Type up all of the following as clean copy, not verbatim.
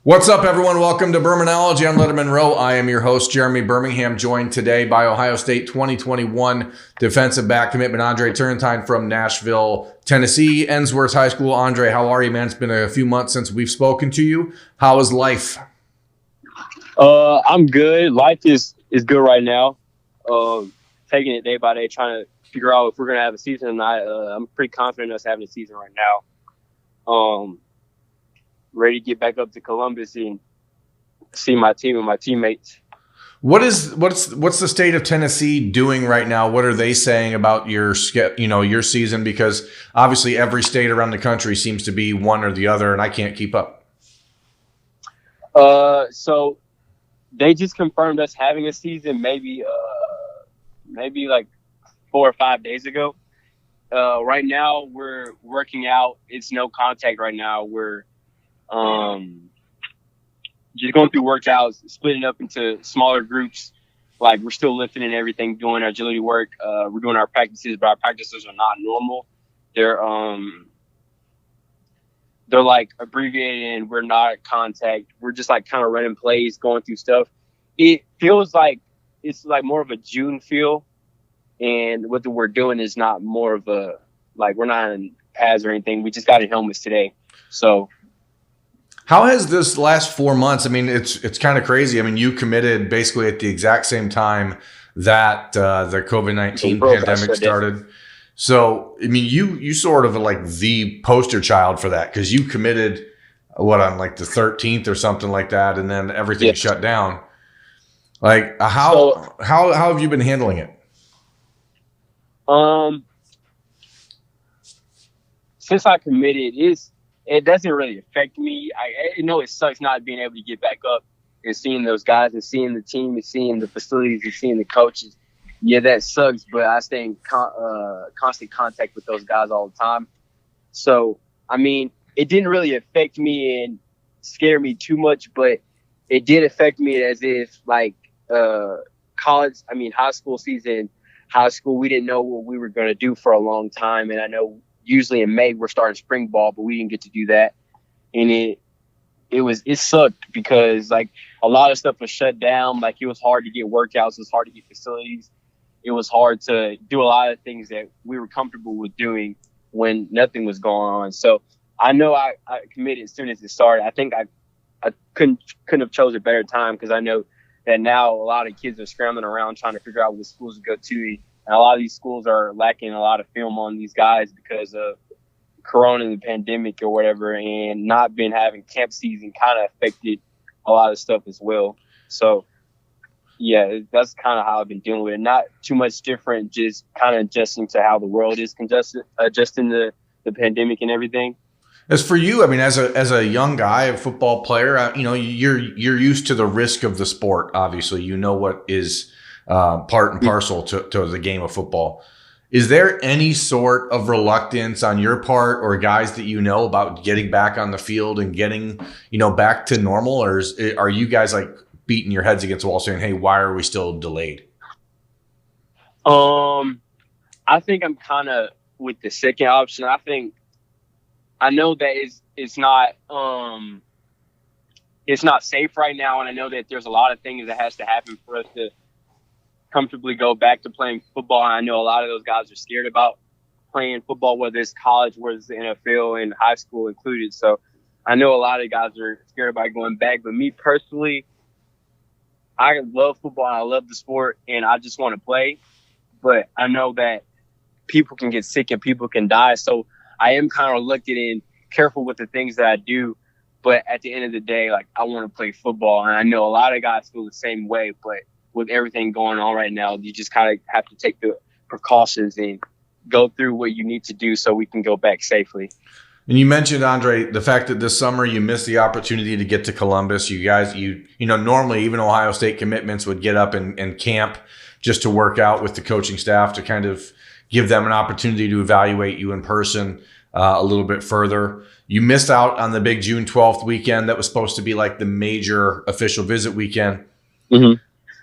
What's up, everyone? Welcome to Birminology on Lettermen Row. I am your host, Jeremy Birmingham, joined today by Ohio State 2021 defensive back commitment Andre Turrentine from Nashville, Tennessee, Ensworth High School. Andre, how are you, man? It's been a few months since we've spoken to you. How is life? I'm good. Life is good right now. Taking it day by day, trying to figure out if we're gonna have a season or not. I'm pretty confident in us having a season right now. Ready to get back up to Columbus and see my team and my teammates. What's the state of Tennessee doing right now? What are they saying about your season? Because obviously every state around the country seems to be one or the other, and I can't keep up. So they just confirmed us having a season maybe like 4 or 5 days ago. Right now we're working out. It's no contact right now. We're just going through workouts, splitting up into smaller groups. Like, we're still lifting and everything, doing our agility work. We're doing our practices, but our practices are not normal. They're like abbreviated, and we're not at contact. We're just like kind of running plays, going through stuff. It feels like it's like more of a June feel, and what we're doing is not more of a, like, we're not in pads or anything. We just got in helmets today. So how has this last 4 months? I mean, it's kind of crazy. I mean, you committed basically at the exact same time that the COVID-19 pandemic started. So, I mean, you sort of like the poster child for that, because you committed on like the 13th or something like that, and then everything shut down. Like, how have you been handling it? Since I committed, it doesn't really affect me. I know it sucks not being able to get back up and seeing those guys and seeing the team and seeing the facilities and seeing the coaches. Yeah, that sucks, but I stay in constant contact with those guys all the time. So, I mean, it didn't really affect me and scare me too much, but it did affect me as if, like, high school season, we didn't know what we were going to do for a long time. And I know usually in May we're starting spring ball, but we didn't get to do that. And it sucked because, like, a lot of stuff was shut down. Like, it was hard to get workouts. It was hard to get facilities. It was hard to do a lot of things that we were comfortable with doing when nothing was going on. So I know I committed as soon as it started. I think I couldn't have chose a better time, because I know that now a lot of kids are scrambling around trying to figure out what schools to go to. And a lot of these schools are lacking a lot of film on these guys because of Corona and the pandemic or whatever, and not been having camp season kind of affected a lot of stuff as well. So, yeah, that's kind of how I've been dealing with it. Not too much different, just kind of adjusting to how the world is adjusting to the pandemic and everything. As for you, I mean, as a young guy, a football player, you're used to the risk of the sport. Obviously, you know what is part and parcel to the game of football. Is there any sort of reluctance on your part or guys that you know about getting back on the field and getting, back to normal? Or are you guys like beating your heads against the wall saying, hey, why are we still delayed? I think I'm kind of with the second option. I know that it's not safe right now. And I know that there's a lot of things that has to happen for us to comfortably go back to playing football. And I know a lot of those guys are scared about playing football, whether it's college, whether it's the NFL, and high school included. So I know a lot of guys are scared about going back. But me personally, I love football. I love the sport, and I just want to play. But I know that people can get sick and people can die. So I am kind of reluctant and careful with the things that I do. But at the end of the day, like, I want to play football. And I know a lot of guys feel the same way, but with everything going on right now, you just kind of have to take the precautions and go through what you need to do so we can go back safely. And you mentioned, Andre, the fact that this summer you missed the opportunity to get to Columbus. You guys, normally even Ohio State commitments would get up and camp just to work out with the coaching staff to kind of give them an opportunity to evaluate you in person a little bit further. You missed out on the big June 12th weekend that was supposed to be like the major official visit weekend. Mm-hmm.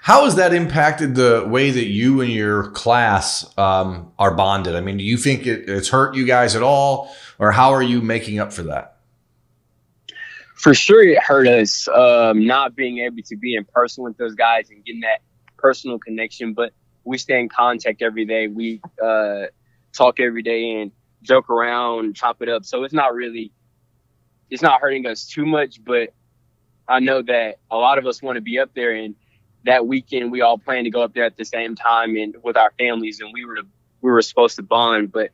How has that impacted the way that you and your class are bonded? I mean, do you think it's hurt you guys at all, or how are you making up for that? For sure, it hurt us not being able to be in person with those guys and getting that personal connection. But we stay in contact every day. We talk every day and joke around, chop it up. So it's not hurting us too much. But I know that a lot of us want to be up there, and that weekend we all planned to go up there at the same time and with our families, and we were supposed to bond. But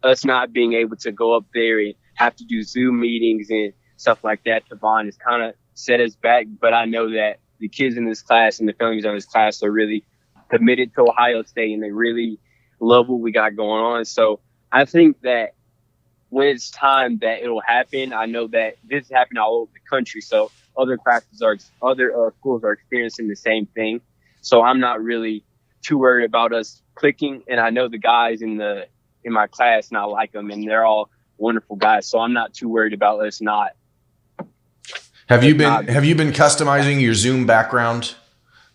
us not being able to go up there and have to do Zoom meetings and stuff like that to bond has kind of set us back. But I know that the kids in this class and the families in this class are really committed to Ohio State, and they really love what we got going on. So I think that when it's time that it'll happen, I know that this is happening all over the country. So other schools are experiencing the same thing. So I'm not really too worried about us clicking. And I know the guys in my class, and I like them, and they're all wonderful guys. So I'm not too worried about us not. Have you been customizing your Zoom background?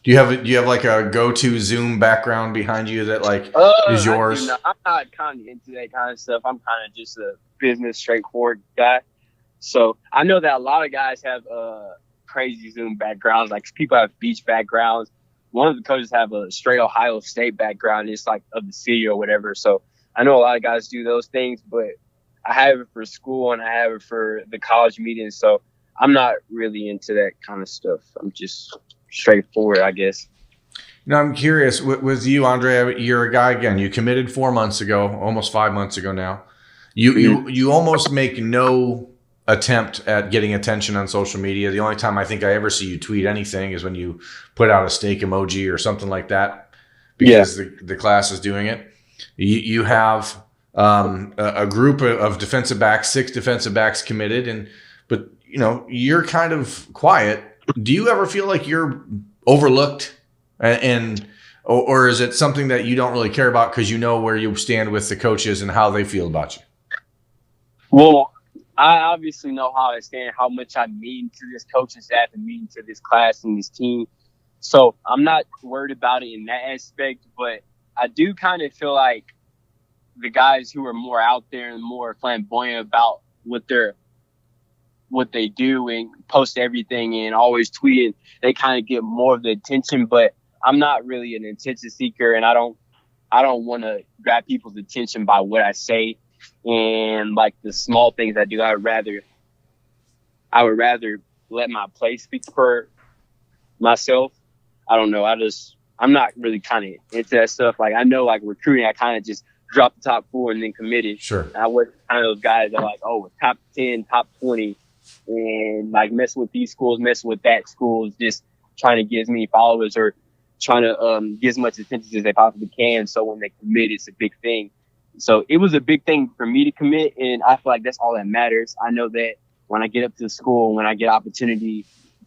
Do you have like a go-to Zoom background behind you that like is yours? I'm not kind of into that kind of stuff. I'm kind of just a business, straightforward guy. So I know that a lot of guys have crazy Zoom backgrounds. Like people have beach backgrounds. One of the coaches have a straight Ohio State background. It's like of the city or whatever. So I know a lot of guys do those things, but I have it for school and I have it for the college meetings. So I'm not really into that kind of stuff. I'm just straightforward, I guess. Now, I'm curious with you, Andre. You're a guy again. You committed 4 months ago, almost 5 months ago now. You almost make no attempt at getting attention on social media. The only time I think I ever see you tweet anything is when you put out a steak emoji or something like that, because the class is doing it. You have a group of defensive backs, 6 defensive backs committed, but you know you're kind of quiet. Do you ever feel like you're overlooked, or is it something that you don't really care about because you know where you stand with the coaches and how they feel about you? Well, I obviously know how I stand, how much I mean to this coaching staff and mean to this class and this team. So I'm not worried about it in that aspect, but I do kind of feel like the guys who are more out there and more flamboyant about what they do and post everything and always tweeting, they kind of get more of the attention. But I'm not really an attention seeker, and I don't want to grab people's attention by what I say and like the small things I do. I would rather let my play speak for myself. I don't know. I'm not really kind of into that stuff. Like I know, like recruiting, I kind of just dropped the top 4 and then committed. Sure. I was kind of those guys that are like, oh, top 10, top 20. And like messing with these schools, messing with that school, just trying to get as many followers or trying to get as much attention as they possibly can. So when they commit, it's a big thing. So it was a big thing for me to commit, and I feel like that's all that matters. I know that when I get up to the school, when I get opportunity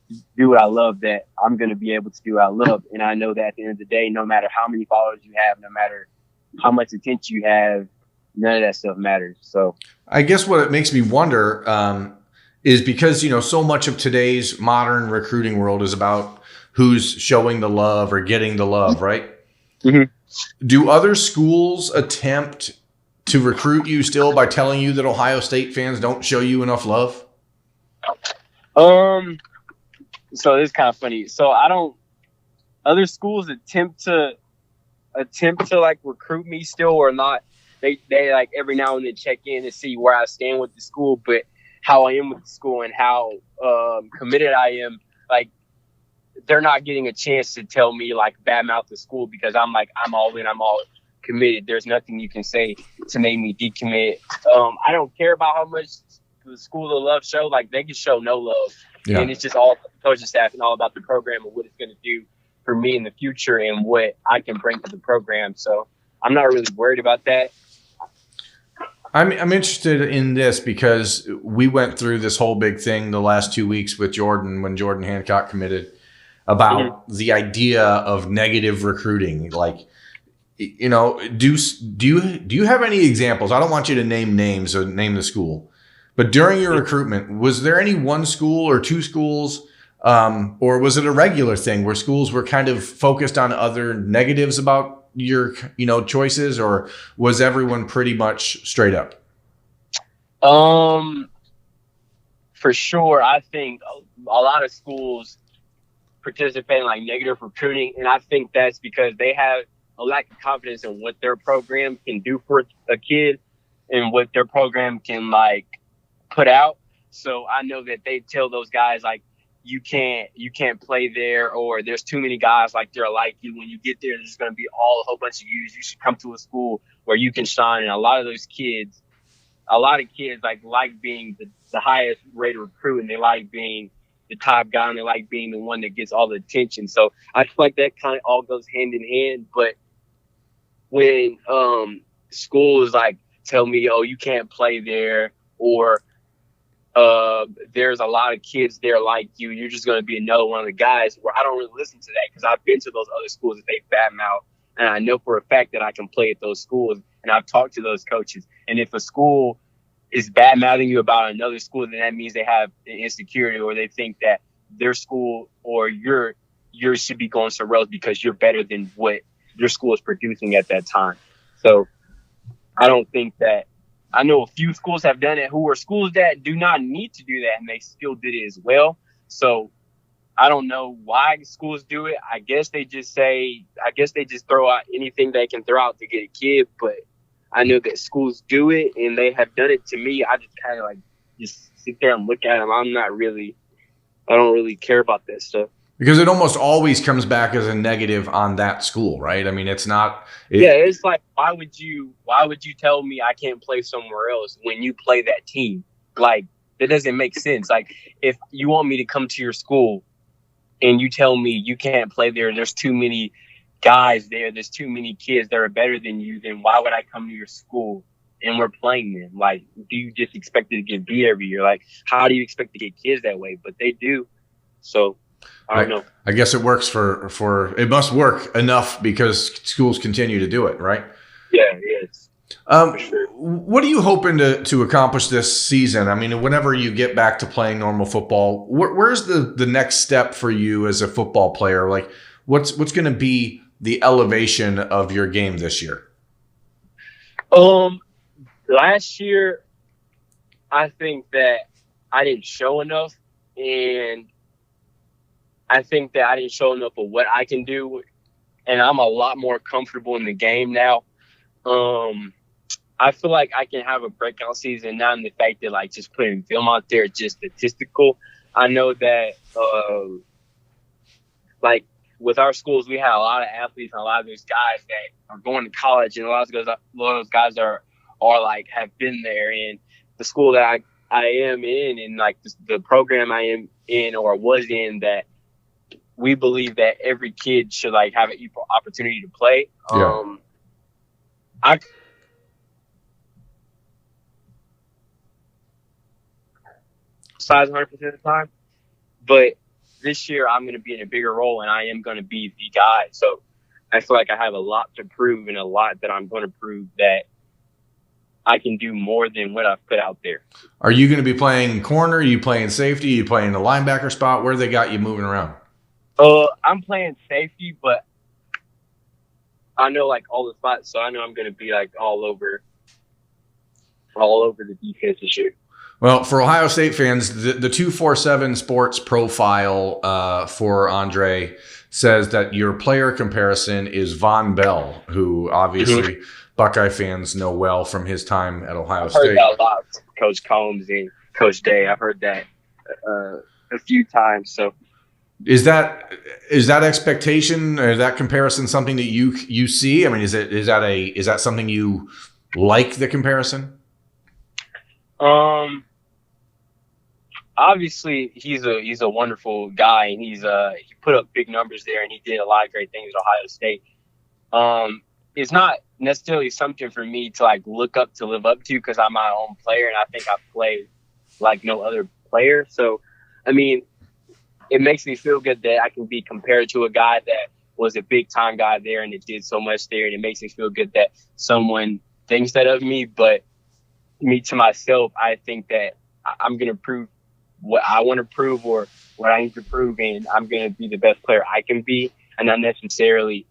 to do what I love, that I'm going to be able to do what I love. And I know that at the end of the day, no matter how many followers you have, no matter how much attention you have, none of that stuff matters. So I guess what it makes me wonder is because, you know, so much of today's modern recruiting world is about who's showing the love or getting the love, right? Mm-hmm. Do other schools attempt to recruit you still by telling you that Ohio State fans don't show you enough love? So it's kind of funny. So other schools attempt to like recruit me still or not. They like every now and then check in to see where I stand with the school, but how I am with the school and how committed I am, like they're not getting a chance to tell me like badmouth the school because I'm all in, I'm all committed. There's nothing you can say to make me decommit. I don't care about how much the school of love show. Like they can show no love, and it's just all about the coaching staff and all about the program and what it's going to do for me in the future and what I can bring to the program. So I'm not really worried about that. I'm interested in this because we went through this whole big thing the last 2 weeks with Jordan when Jordan Hancock committed about the idea of negative recruiting. Like, you know, do you have any examples? I don't want you to name names or name the school, but during your recruitment, was there any one school or 2 schools, or was it a regular thing where schools were kind of focused on other negatives about your, you know, choices, or was everyone pretty much straight up? for sure, I think a lot of schools participate in like negative recruiting, and I think that's because they have a lack of confidence in what their program can do for a kid and what their program can like put out. So I know that they tell those guys like you can't play there, or there's too many guys like they're like you. When you get there, there's going to be a whole bunch of yous. You should come to a school where you can shine. And a lot of kids like being the highest rated recruit, and they like being the top guy, and they like being the one that gets all the attention. So I feel like that kind of all goes hand in hand. But when schools like tell me, oh, you can't play there, or there's a lot of kids there like you're just going to be another one of the guys, where I don't really listen to that, because I've been to those other schools that they badmouth, and I know for a fact that I can play at those schools, and I've talked to those coaches. And if a school is bad mouthing you about another school, then that means they have an insecurity, or they think that their school or yours should be going somewhere else because you're better than what your school is producing at that time. So I don't think that. I know a few schools have done it who are schools that do not need to do that, and they still did it as well. So I don't know why schools do it. I guess they just throw out anything they can throw out to get a kid. But I know that schools do it, and they have done it to me. I just kind of like just sit there and look at them. I don't really care about that stuff. Because it almost always comes back as a negative on that school, right? I mean, it's not. It's like, why would you tell me I can't play somewhere else when you play that team? Like, that doesn't make sense. Like, if you want me to come to your school and you tell me you can't play there, there's too many guys there, there's too many kids that are better than you, then why would I come to your school and we're playing them? Like, do you just expect to get beat every year? Like, how do you expect to get kids that way? But they do. So I don't know. I guess it works for it must work enough because schools continue to do it, right? Yeah, it's for sure. What are you hoping to accomplish this season? I mean, whenever you get back to playing normal football, where's the next step for you as a football player? Like, what's going to be the elevation of your game this year? Last year, I think that I didn't show enough, and I think that I didn't show enough of what I can do, and I'm a lot more comfortable in the game now. I feel like I can have a breakout season, not in the fact that like just putting film out there, just statistical. I know that like with our schools, we have a lot of athletes and a lot of those guys that are going to college, and a lot of those guys are like have been there. And the school that I am in, and like the program I am in or was in, that we believe that every kid should like have an equal opportunity to play. Yeah. I size 100% of the time, but this year I'm going to be in a bigger role, and I am going to be the guy. So I feel like I have a lot to prove, and a lot that I'm going to prove that I can do more than what I've put out there. Are you going to be playing corner? Are you playing safety? Are you playing the linebacker spot? Where they got you moving around? I'm playing safety, but I know like all the spots, so I know I'm going to be like all over the defense this year. Well, for Ohio State fans, the 247 Sports profile for Andre says that your player comparison is Von Bell, who obviously Buckeye fans know well from his time at Ohio State. I've heard that a lot from Coach Combs and Coach Day. I've heard that a few times. So, is that expectation or that comparison something that you see? I mean, is that something you like, the comparison? Obviously he's a wonderful guy, and he put up big numbers there, and he did a lot of great things at Ohio State. It's not necessarily something for me to like look up to live up to, because I'm my own player, and I think I play like no other player. So, I mean, it makes me feel good that I can be compared to a guy that was a big time guy there and it did so much there, and it makes me feel good that someone thinks that of me. But me to myself, I think that I'm going to prove what I want to prove or what I need to prove, and I'm going to be the best player I can be, and not necessarily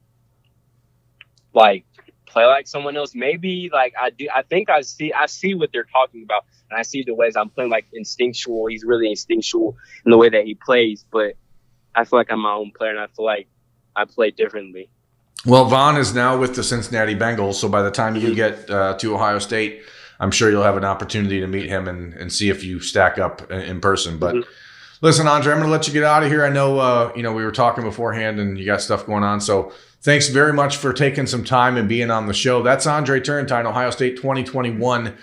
like play like someone else. Maybe like I do. I think I see what they're talking about, and I see the ways I'm playing like instinctual. He's really instinctual in the way that he plays, but I feel like I'm my own player, and I feel like I play differently. Well, Vaughn is now with the Cincinnati Bengals, so by the time you get to Ohio State, I'm sure you'll have an opportunity to meet him and see if you stack up in person. But listen, Andre, I'm going to let you get out of here. I know we were talking beforehand, and you got stuff going on. So thanks very much for taking some time and being on the show. That's Andre Turrentine, Ohio State 2021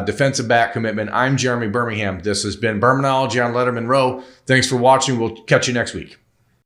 defensive back commitment. I'm Jeremy Birmingham. This has been Birminology on Lettermen Row. Thanks for watching. We'll catch you next week.